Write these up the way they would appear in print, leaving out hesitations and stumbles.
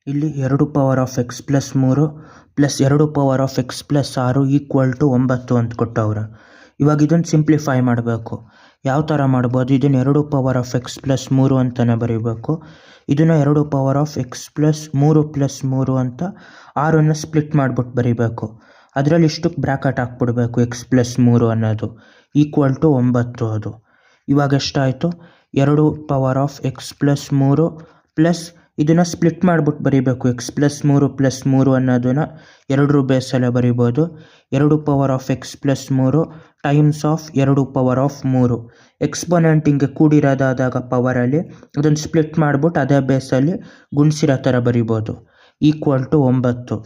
ಇಲ್ಲಿ 2 power of x plus 3 plus 2 power of x plus 6 equal to 9 ಅಂತ ಕೊಟ್ಟವ್ರೆ. ಇವಾಗ ಇದನ್ನು ಸಿಂಪ್ಲಿಫೈ ಮಾಡಬೇಕು. ಯಾವ ಥರ ಮಾಡ್ಬೋದು? ಇದನ್ನು 2 ಪವರ್ ಆಫ್ ಎಕ್ಸ್ ಪ್ಲಸ್ 3 ಅಂತಲೇ ಬರೀಬೇಕು. ಇದನ್ನು 2 ಪವರ್ ಆಫ್ ಎಕ್ಸ್ ಪ್ಲಸ್ 3 ಅಂತ 6ನ್ನು ಸ್ಪ್ಲಿಟ್ ಮಾಡಿಬಿಟ್ಟು ಬರೀಬೇಕು. ಅದರಲ್ಲಿ ಇಷ್ಟಕ್ಕೆ ಬ್ರ್ಯಾಕೆಟ್ ಹಾಕ್ಬಿಡ್ಬೇಕು. ಎಕ್ಸ್ ಪ್ಲಸ್ 3 ಅನ್ನೋದು ಈಕ್ವಲ್ ಟು 9 ಅದು. ಇವಾಗ ಎಷ್ಟಾಯಿತು? 2 power of x plus 3 plus ಇದನ್ನು ಸ್ಪ್ಲಿಟ್ ಮಾಡಿಬಿಟ್ಟು ಬರೀಬೇಕು. ಎಕ್ಸ್ ಪ್ಲಸ್ 3 ಅನ್ನೋದನ್ನು 2 ಬೇಸಲ್ಲೇ ಬರಿಬೋದು. 2 power of x plus 3 times of 2 power of 3. Exponent ಹಿಂಗೆ ಕೂಡಿರೋದಾದಾಗ ಪವರಲ್ಲಿ ಅದನ್ನು ಸ್ಪ್ಲಿಟ್ ಮಾಡಿಬಿಟ್ಟು ಅದೇ ಬೇಸಲ್ಲಿ ಗುಣಿಸಿರೋ ಥರ ಬರಿಬೋದು. Equal to 9.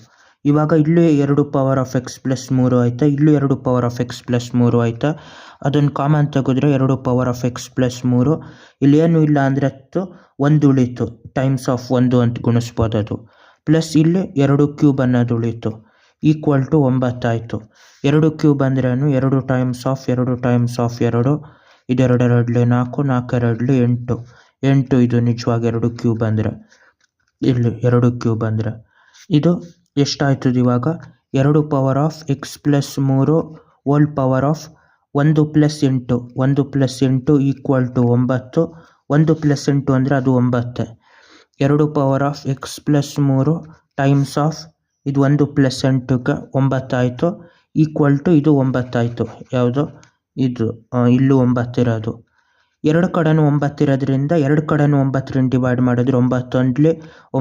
ಇವಾಗ ಇಲ್ಲೂ 2 ಪವರ್ ಆಫ್ ಎಕ್ಸ್ ಪ್ಲಸ್ 3 ಆಯಿತಾ, ಇಲ್ಲೂ 2 ಪವರ್ ಆಫ್ ಎಕ್ಸ್ ಪ್ಲಸ್ 3 ಆಯಿತಾ. ಅದನ್ನು ಕಾಮನ್ ತೆಗೆದ್ರೆ 2 ಪವರ್ ಆಫ್ ಎಕ್ಸ್ ಪ್ಲಸ್ 3 ಇಲ್ಲಿ ಏನೂ ಇಲ್ಲ ಅಂದರೆ 1 ಉಳೀತು. ಟೈಮ್ಸ್ ಆಫ್ 1 ಅಂತ ಗುಣಿಸ್ಬೋದು ಅದು. ಪ್ಲಸ್ ಇಲ್ಲಿ 2 ಕ್ಯೂಬ್ ಅನ್ನೋದು ಉಳೀತು. ಈಕ್ವಲ್ ಟು 9 ಆಯಿತು. 2 ಕ್ಯೂಬ್ ಅಂದ್ರೇನು? 2 ಟೈಮ್ಸ್ ಆಫ್ 2 ಟೈಮ್ಸ್ ಆಫ್ 2. ಇದು 2 2 4, 4 2 8. ಇದು ನಿಜವಾಗಿ 2 ಕ್ಯೂಬ್ ಅಂದರೆ ಇಲ್ಲಿ 2 ಕ್ಯೂಬ್ ಅಂದರೆ ಇದು ಎಷ್ಟಾಯ್ತದೆ ಇವಾಗ? 2 power of x plus 3 whole power of 1 plus 8. 1 plus 8 equal to 9. 1 plus 8 ಅಂದರೆ ಅದು 9. 2 power of x plus 3 times of ಇದು 1 ಪ್ಲಸ್ 8ಗೆ 9 ಆಯಿತು. ಈಕ್ವಲ್ ಟು ಇದು 9 ಆಯಿತು. ಯಾವುದು ಇದು? ಇಲ್ಲೂ 9 ಇರೋದು. 2 ಕಡೆನೂ 9 ಇರೋದ್ರಿಂದ 2 ಕಡೆನೂ 9ರಿಂದ ಡಿವೈಡ್ ಮಾಡಿದ್ರೆ 9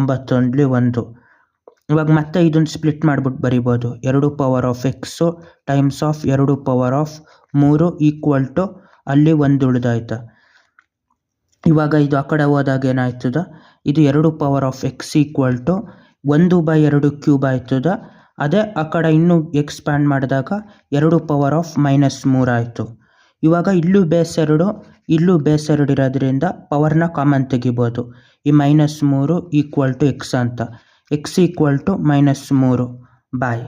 1 1. ಇವಾಗ ಮತ್ತೆ ಇದನ್ನು ಸ್ಪ್ಲಿಟ್ ಮಾಡಿಬಿಟ್ಟು ಬರಿಬೋದು. 2 power of x times of 2 power of 3 equal to ಅಲ್ಲಿ 1 ಉಳಿದಾಯ್ತು. ಇವಾಗ ಇದು ಆ ಕಡೆ ಹೋದಾಗ ಏನಾಯ್ತದ? ಇದು 2 power of x equal to 1/2 cube ಆಯ್ತದ. ಅದೇ ಆ ಕಡೆ ಇನ್ನೂ ಎಕ್ಸ್ಪ್ಯಾಂಡ್ ಮಾಡಿದಾಗ 2 ಪವರ್ ಆಫ್ -3 ಆಯಿತು. ಇವಾಗ ಇಲ್ಲೂ ಬೇಸ್ 2 ಇಲ್ಲೂ ಬೇಸ್ 2 ಇರೋದ್ರಿಂದ ಪವರ್ನ ಕಾಮನ್ ತೆಗಿಬೋದು. ಈ -3 ಈಕ್ವಲ್ ಟು ಎಕ್ಸ್ ಅಂತ. X equal to -3. ಬಾಯ್.